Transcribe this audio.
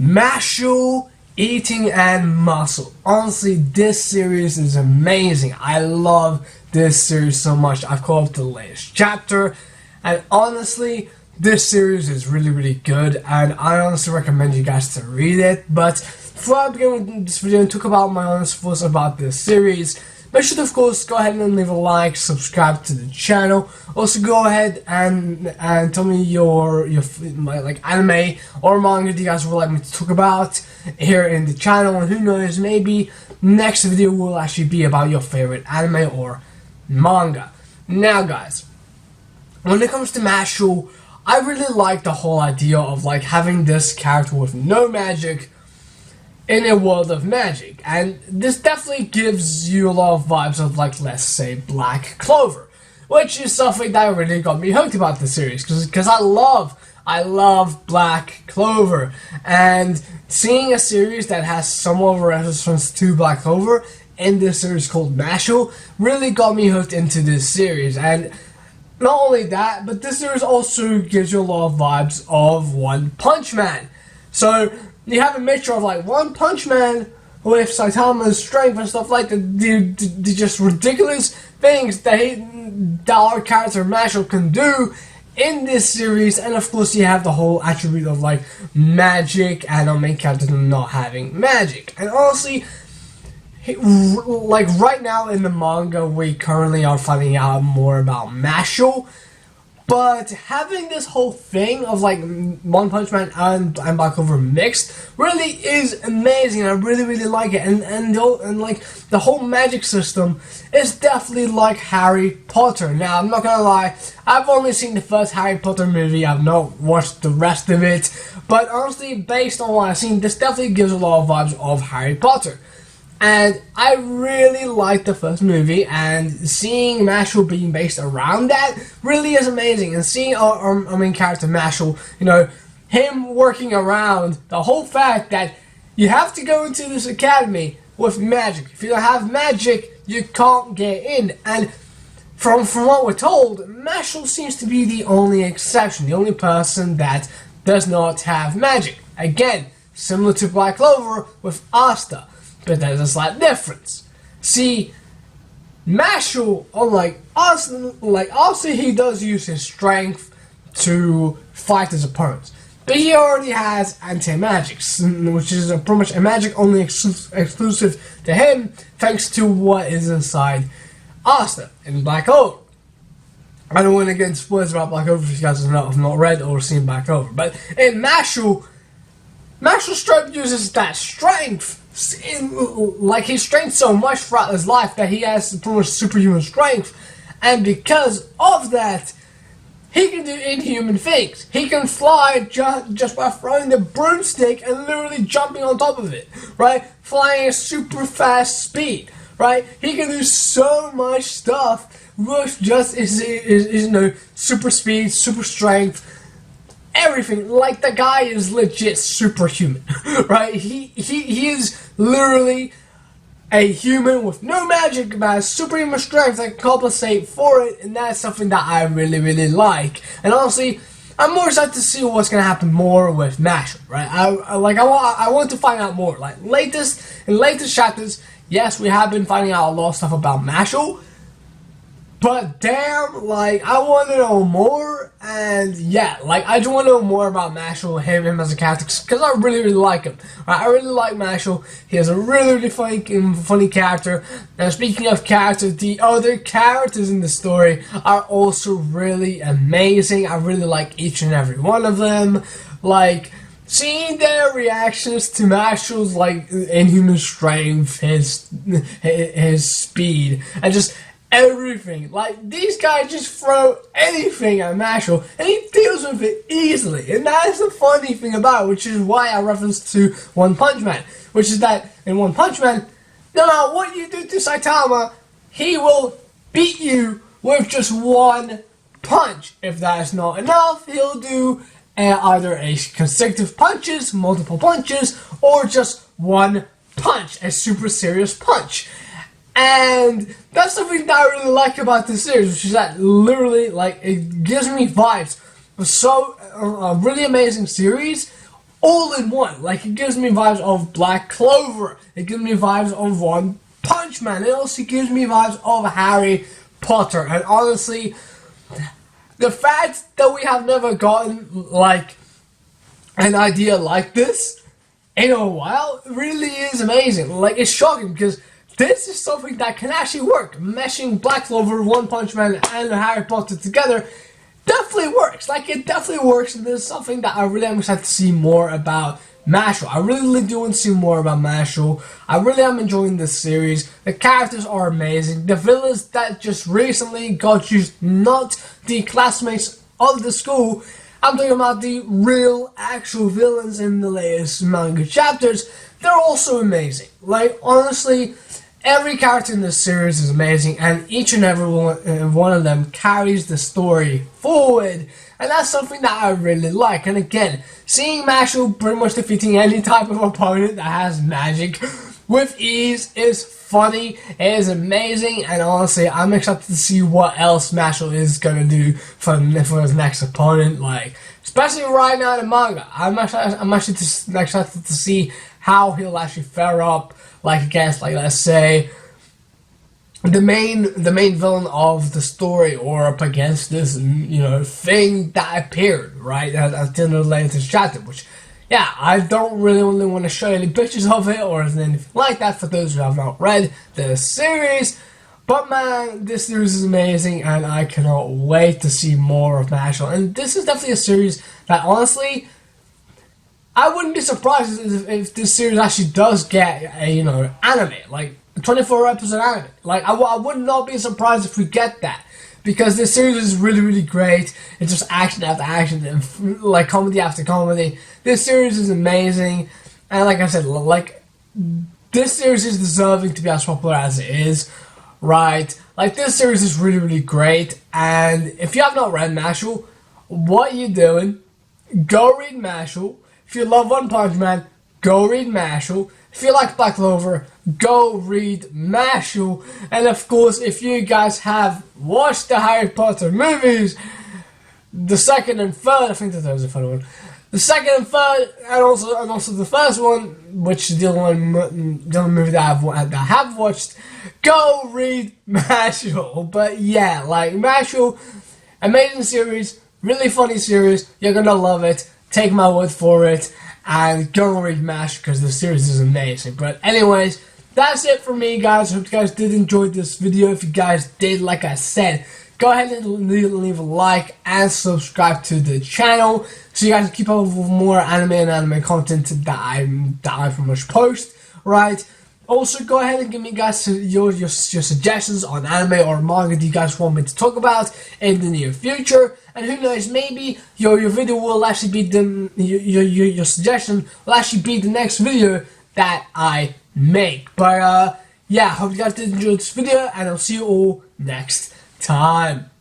Mashle, Eating and Muscle. Honestly, this series is amazing. I love this series so much. I've caught up the latest chapter, and honestly, this series is really good, and I honestly recommend you guys to read it. But before I begin with this video and talk about my honest thoughts about this series, make sure to, of course, go ahead and leave a like, subscribe to the channel. Also, go ahead and tell me your anime or manga that you guys would like me to talk about here in the channel. And who knows, maybe next video will actually be about your favorite anime or manga. Now, guys, when it comes to Mashle, I really like the whole idea of having this character with no magic in a world of magic, and this definitely gives you a lot of vibes of let's say Black Clover, which is something that really got me hooked about the series because I love Black Clover, and seeing a series that has somewhat of a reference to Black Clover in this series called Mashle really got me hooked into this series. And not only that, but this series also gives you a lot of vibes of One Punch Man. So you have a mixture of One Punch Man with Saitama's strength and stuff like that. The just ridiculous things that our character Mashle can do in this series, and of course you have the whole attribute of magic and our main character not having magic. And honestly, right now in the manga, we currently are finding out more about Mashle, but having this whole thing of One Punch Man and Black Clover mixed really is amazing. I really like it, and the whole magic system is definitely like Harry Potter. Now, I'm not gonna lie, I've only seen the first Harry Potter movie. I've not watched the rest of it, but honestly, based on what I've seen, this definitely gives a lot of vibes of Harry Potter. And I really liked the first movie, and seeing Mashle being based around that really is amazing. And seeing our main character Mashle, him working around the whole fact that you have to go into this academy with magic. If you don't have magic, you can't get in. And from what we're told, Mashle seems to be the only exception, the only person that does not have magic. Again, similar to Black Clover with Asta. But there's a slight difference. See, Mashle, unlike Asta, he does use his strength to fight his opponents. But he already has anti-magics, which is pretty much a magic only exclusive to him, thanks to what is inside Asta in Black Clover. I don't want to get into spoilers about Black Clover if you guys have not read or seen Black Clover. But in Mashle strength uses that strength. His strength so much throughout his life that he has pretty much superhuman strength, and because of that, he can do inhuman things. He can fly just by throwing the broomstick and literally jumping on top of it, right? Flying at super fast speed, right? He can do so much stuff with just his super speed, super strength. Everything. The guy is legit superhuman, right? He is literally a human with no magic, but has superhuman strength that can compensate for it, and that's something that I really like. And honestly, I'm more excited to see what's gonna happen more with Mashle, right? I want to find out more. In latest chapters, yes, we have been finding out a lot of stuff about Mashle. But damn, I want to know more, and yeah, I just want to know more about Mashle, him as a character, because I really like him. Right? I really like Mashle. He has a really funny character. Now, speaking of characters, the other characters in the story are also really amazing. I really like each and every one of them. Seeing their reactions to Mashle's inhuman strength, his speed, and just everything. These guys just throw anything at Mashle, and he deals with it easily. And that is the funny thing about it, which is why I referenced to One Punch Man. Which is that in One Punch Man, no matter what you do to Saitama, he will beat you with just one punch. If that is not enough, he'll do either a consecutive punches, multiple punches, or just one punch, a super serious punch. And that's something that I really like about this series, which is that literally, it gives me vibes of a really amazing series, all in one. Like, it gives me vibes of Black Clover. It gives me vibes of One Punch Man. It also gives me vibes of Harry Potter. And honestly, the fact that we have never gotten, like, an idea like this in a while really is amazing. Like, it's shocking because this is something that can actually work. Meshing Black Clover, One Punch Man, and Harry Potter together definitely works. Like, it definitely works, and there's something that I really am excited to see more about Mashle. I really do want to see more about Mashle. I really am enjoying this series. The characters are amazing. The villains that just recently got used, not the classmates of the school. I'm talking about the real, actual villains in the latest manga chapters. They're also amazing. Like, honestly, every character in this series is amazing, and each and every one of them carries the story forward, and that's something that I really like. And again, seeing Mashle pretty much defeating any type of opponent that has magic with ease is funny, it is amazing, and honestly, I'm excited to see what else Mashle is gonna do for his next opponent. Like, especially right now in the manga, I'm actually just excited to see how he'll actually fare up, like, against, like, let's say, the main villain of the story, or up against this, you know, thing that appeared right at the end of the latest chapter. Which, yeah, I don't really want to show any pictures of it or anything like that for those who have not read the series. But man, this series is amazing, and I cannot wait to see more of Mashle. And this is definitely a series that, honestly, I wouldn't be surprised if this series actually does get a, you know, anime, like 24 episode anime. Like, I would not be surprised if we get that, because this series is really great. It's just action after action, and like comedy after comedy. This series is amazing, and like I said, like, this series is deserving to be as popular as it is, right? Like, this series is really great, and if you have not read Mashle, what are you doing? Go read Mashle. If you love One Punch Man, go read Mashle. If you like Black Clover, go read Mashle. And of course, if you guys have watched the Harry Potter movies, the second and third, I think that was the third one. The second and third, and also the first one, which is the only movie that I have watched, go read Mashle. But yeah, like, Mashle, amazing series, really funny series. You're gonna love it. Take my word for it, and go read Mashle because the series is amazing. But anyways, that's it for me, guys. Hope you guys did enjoy this video. If you guys did, like I said, go ahead and leave a like and subscribe to the channel so you guys can keep up with more anime content that I pretty much post, right? Also, go ahead and give me guys your suggestions on anime or manga that you guys want me to talk about in the near future. And who knows, maybe your video will actually be your suggestion will actually be the next video that I make. But yeah, hope you guys did enjoy this video, and I'll see you all next time.